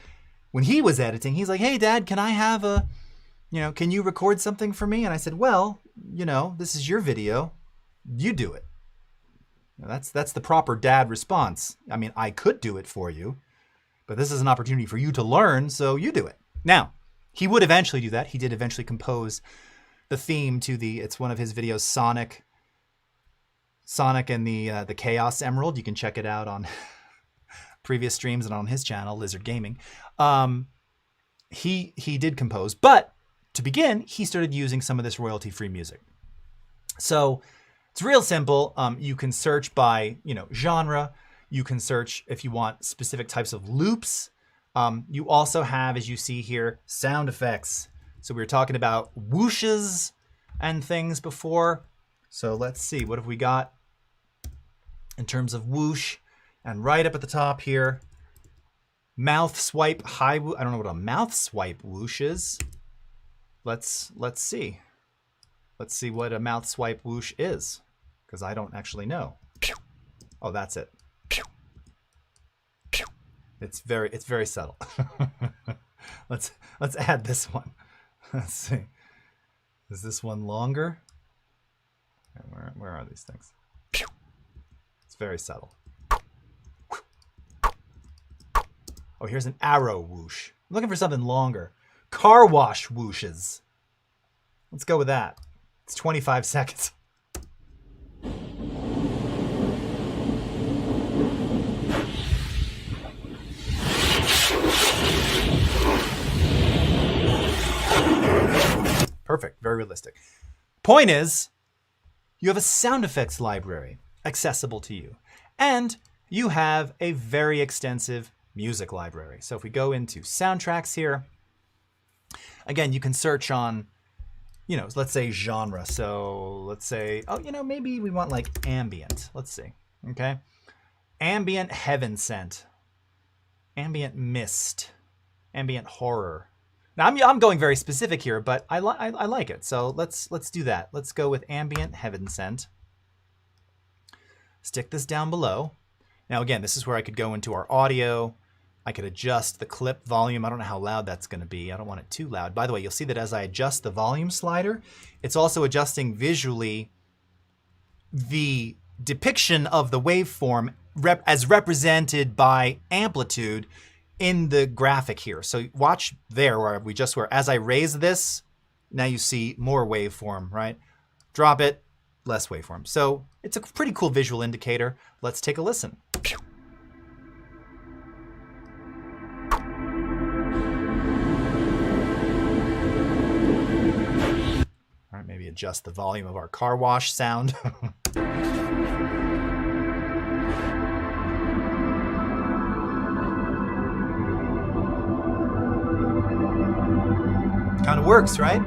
when he was editing, he's like, hey, Dad, can I have can you record something for me? And I said, well, this is your video. You do it. That's the proper dad response. I mean, I could do it for you, but this is an opportunity for you to learn, so you do it. Now, he would eventually do that. He did eventually compose the theme to it's one of his videos, Sonic and the Chaos Emerald. You can check it out on previous streams and on his channel, Lizard Gaming. He did compose, but to begin, he started using some of this royalty-free music. So it's real simple. You can search by genre. You can search if you want specific types of loops. You also have, as you see here, sound effects. So we were talking about whooshes and things before. So let's see, what have we got in terms of whoosh? And right up at the top here, mouth swipe high. I don't know what a mouth swipe whoosh is. Let's see. Let's see what a mouth swipe whoosh is, because I don't actually know. Oh, that's it. It's very subtle. Let's add this one. Let's see. Is this one longer? Where are these things? It's very subtle. Oh, here's an arrow whoosh. I'm looking for something longer. Car wash whooshes. Let's go with that. It's 25 seconds. Perfect, very realistic. Point is, you have a sound effects library accessible to you, and you have a very extensive music library. So if we go into soundtracks here, again, you can search on, you know, let's say genre. So let's say, oh, you know, maybe we want like ambient. Let's see, okay? Ambient heaven sent, ambient mist, ambient horror. Now I'm going very specific here, but I like it. So let's do that. Let's go with ambient heaven sent. Stick this down below. Now again, this is where I could go into our audio. I could adjust the clip volume. I don't know how loud that's going to be. I don't want it too loud. By the way, you'll see that as I adjust the volume slider, it's also adjusting visually the depiction of the waveform as represented by amplitude in the graphic here. So watch there where we just were. As I raise this, now you see more waveform, right? Drop it, less waveform. So it's a pretty cool visual indicator. Let's take a listen. All right, maybe adjust the volume of our car wash sound. Kind of works, right?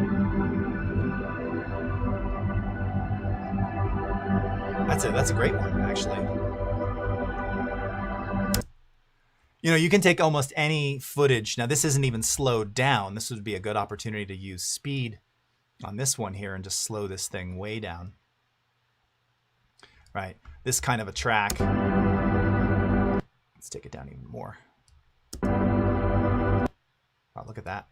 That's a great one, actually. You know, you can take almost any footage. Now, this isn't even slowed down. This would be a good opportunity to use speed on this one here and just slow this thing way down. Right, this kind of a track. Let's take it down even more. Oh, look at that.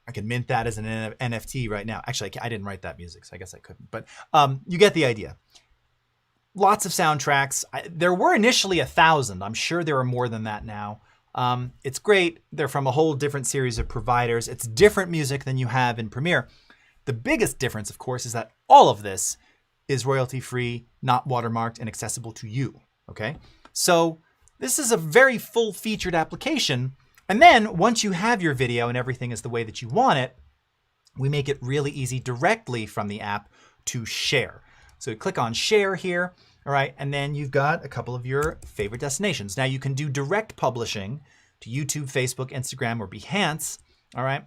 I can mint that as an NFT right now. Actually, I didn't write that music, so I guess I couldn't. But you get the idea. Lots of soundtracks. There were initially 1,000. I'm sure there are more than that now. It's great. They're from a whole different series of providers. It's different music than you have in Premiere. The biggest difference, of course, is that all of this is royalty-free, not watermarked, and accessible to you. Okay? So this is a very full-featured application. And then once you have your video and everything is the way that you want it, we make it really easy directly from the app to share. So click on share here, all right, and then you've got a couple of your favorite destinations. Now you can do direct publishing to YouTube, Facebook, Instagram, or Behance, all right?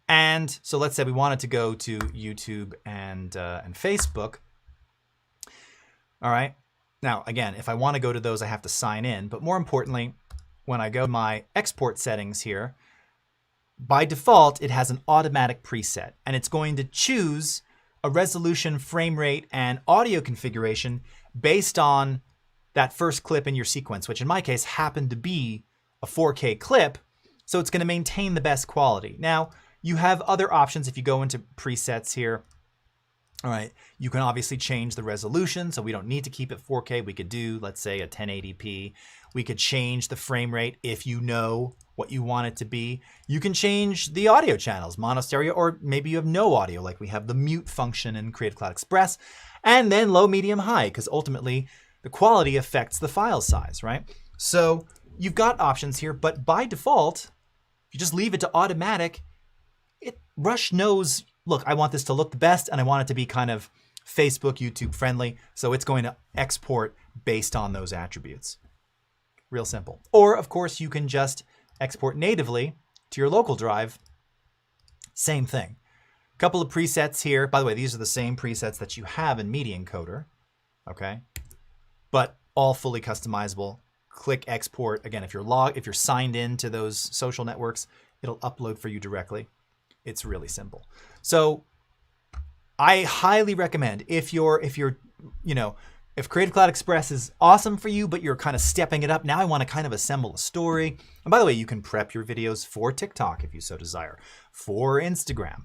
And so let's say we wanted to go to YouTube and Facebook, all right? Now, again, if I want to go to those, I have to sign in, but more importantly, when I go to my export settings here, by default, it has an automatic preset, and it's going to choose a resolution, frame rate, and audio configuration based on that first clip in your sequence, which in my case happened to be a 4K clip, so it's going to maintain the best quality. Now, you have other options if you go into presets here. All right, you can obviously change the resolution, so we don't need to keep it 4K. We could do, let's say, a 1080p. We could change the frame rate if you know what you want it to be. You can change the audio channels, mono, stereo, or maybe you have no audio, like we have the mute function in Creative Cloud Express, and then low, medium, high, because ultimately the quality affects the file size, right? So you've got options here, but by default, if you just leave it to automatic, Rush knows look, I want this to look the best and I want it to be kind of Facebook, YouTube friendly. So it's going to export based on those attributes. Real simple. Or of course you can just export natively to your local drive. Same thing. Couple of presets here. By the way, these are the same presets that you have in Media Encoder. Okay. But all fully customizable. Click export. Again, if you're signed in to those social networks, it'll upload for you directly. It's really simple. So I highly recommend if Creative Cloud Express is awesome for you, but you're kind of stepping it up. Now I want to kind of assemble a story. And by the way, you can prep your videos for TikTok if you so desire, for Instagram.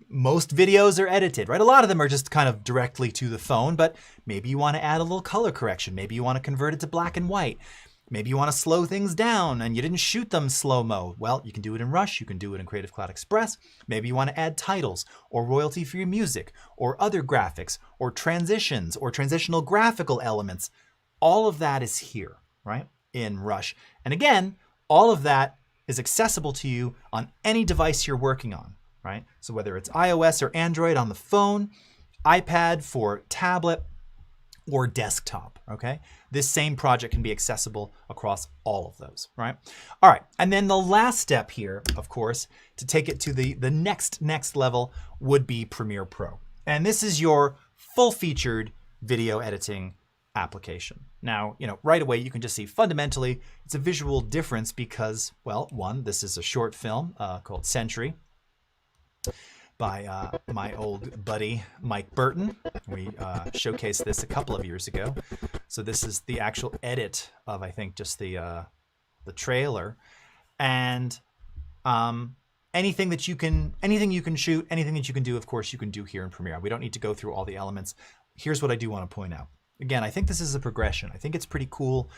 Most videos are edited, right? A lot of them are just kind of directly to the phone, but maybe you want to add a little color correction. Maybe you want to convert it to black and white. Maybe you want to slow things down and you didn't shoot them slow-mo. Well, you can do it in Rush. You can do it in Creative Cloud Express. Maybe you want to add titles or royalty for your music or other graphics or transitions or transitional graphical elements. All of that is here, right, in Rush. And again, all of that is accessible to you on any device you're working on, right? So whether it's iOS or Android on the phone, iPad for tablet, or desktop, okay? This same project can be accessible across all of those, right? All right, and then the last step here, of course, to take it to the next level would be Premiere Pro. And this is your full-featured video editing application. Now, right away you can just see fundamentally it's a visual difference because, well, one, this is a short film called Century by my old buddy Mike Burton. We showcased this a couple of years ago. So this is the actual edit of, I think, just the trailer. And anything you can shoot, anything that you can do, of course, you can do here in Premiere. We don't need to go through all the elements. Here's what I do want to point out. Again, I think this is a progression. I think it's pretty cool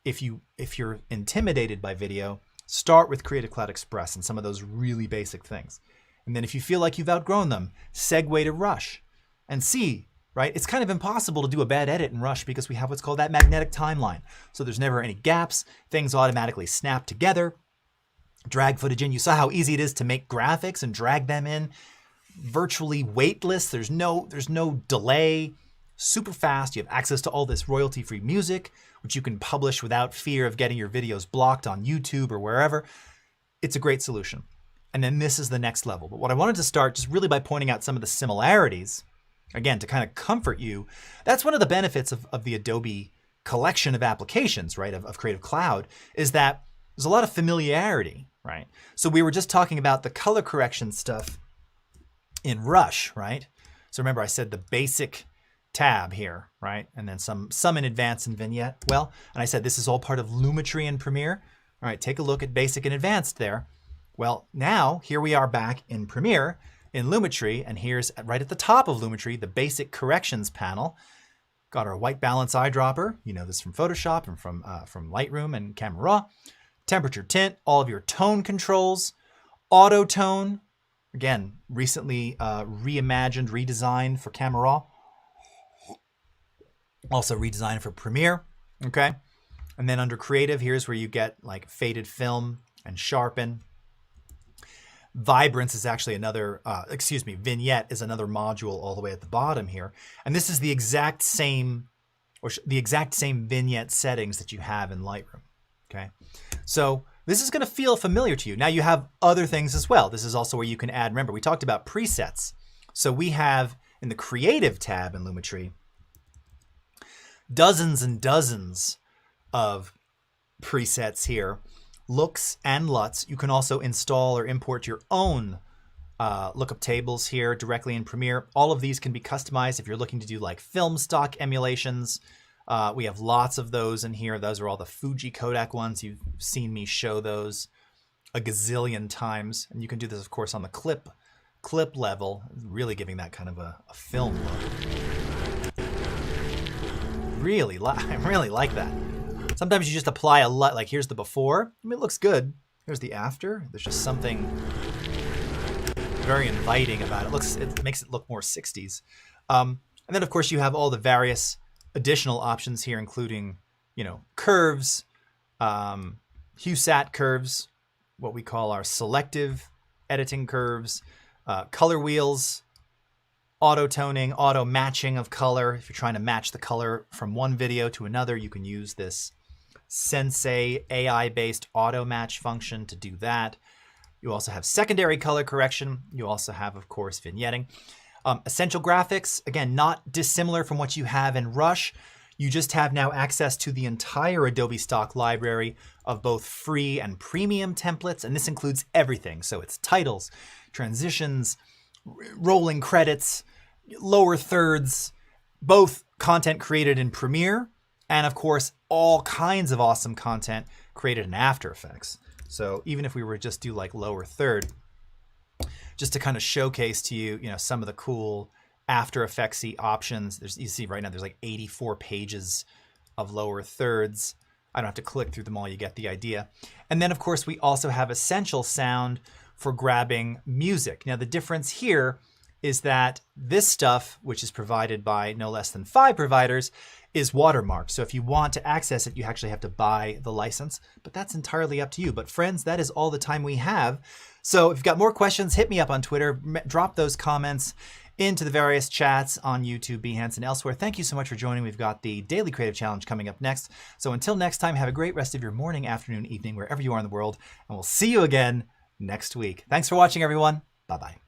if you're intimidated by video, start with Creative Cloud Express and some of those really basic things. And then if you feel like you've outgrown them, segue to Rush and see, right? It's kind of impossible to do a bad edit in Rush because we have what's called that magnetic timeline. So there's never any gaps. Things automatically snap together. Drag footage in. You saw how easy it is to make graphics and drag them in. Virtually weightless. There's no delay. Super fast. You have access to all this royalty-free music, which you can publish without fear of getting your videos blocked on YouTube or wherever. It's a great solution. And then this is the next level. But what I wanted to start just really by pointing out some of the similarities, again, to kind of comfort you. That's one of the benefits of the Adobe collection of applications, right, of Creative Cloud, is that there's a lot of familiarity, right? So we were just talking about the color correction stuff in Rush, right? So remember I said the basic tab here, right? And then some in Advanced and Vignette. Well, and I said this is all part of Lumetri and Premiere. All right, take a look at Basic and Advanced there. Well, now here we are back in Premiere in Lumetri, and here's right at the top of Lumetri, the basic corrections panel. Got our white balance eyedropper. You know this from Photoshop and from Lightroom and Camera Raw. Temperature tint, all of your tone controls, auto tone. Again, recently reimagined, redesigned for Camera Raw. Also redesigned for Premiere, okay? And then under Creative, here's where you get like faded film and sharpen. Vibrance is actually another, Vignette is another module all the way at the bottom here. And this is the exact same, Vignette settings that you have in Lightroom, okay? So this is gonna feel familiar to you. Now you have other things as well. This is also where you can add, remember, we talked about presets. So we have in the Creative tab in Lumetri, dozens and dozens of presets here. Looks and LUTs. You can also install or import your own lookup tables here directly in Premiere. All of these can be customized if you're looking to do like film stock emulations. We have lots of those in here. Those are all the Fuji Kodak ones. You've seen me show those a gazillion times. And you can do this, of course, on the clip level, really giving that kind of a film look. I really like that. Sometimes you just apply a LUT, like here's the before. I mean, it looks good. Here's the after. There's just something very inviting about it. It makes it look more 60s. And then of course you have all the various additional options here, including, curves, HuSat curves, what we call our selective editing curves, color wheels, auto toning, auto matching of color. If you're trying to match the color from one video to another, you can use this Sensei AI-based auto match function to do that. You also have secondary color correction. You also have, of course, vignetting. Essential graphics, again, not dissimilar from what you have in Rush. You just have now access to the entire Adobe stock library of both free and premium templates, and this includes everything. So it's titles, transitions, rolling credits, lower thirds, both content created in Premiere, and of course, all kinds of awesome content created in After Effects. So even if we were just do like lower third, just to kind of showcase to you, some of the cool After Effects-y options. You see right now there's like 84 pages of lower thirds. I don't have to click through them all, you get the idea. And then of course we also have Essential Sound for grabbing music. Now the difference here is that this stuff, which is provided by no less than 5 providers, is watermarked. So if you want to access it, you actually have to buy the license, but that's entirely up to you. But friends, that is all the time we have. So if you've got more questions, hit me up on Twitter, drop those comments into the various chats on YouTube, Behance, and elsewhere. Thank you so much for joining. We've got the Daily Creative Challenge coming up next. So until next time, have a great rest of your morning, afternoon, evening, wherever you are in the world, and we'll see you again next week. Thanks for watching, everyone. Bye-bye.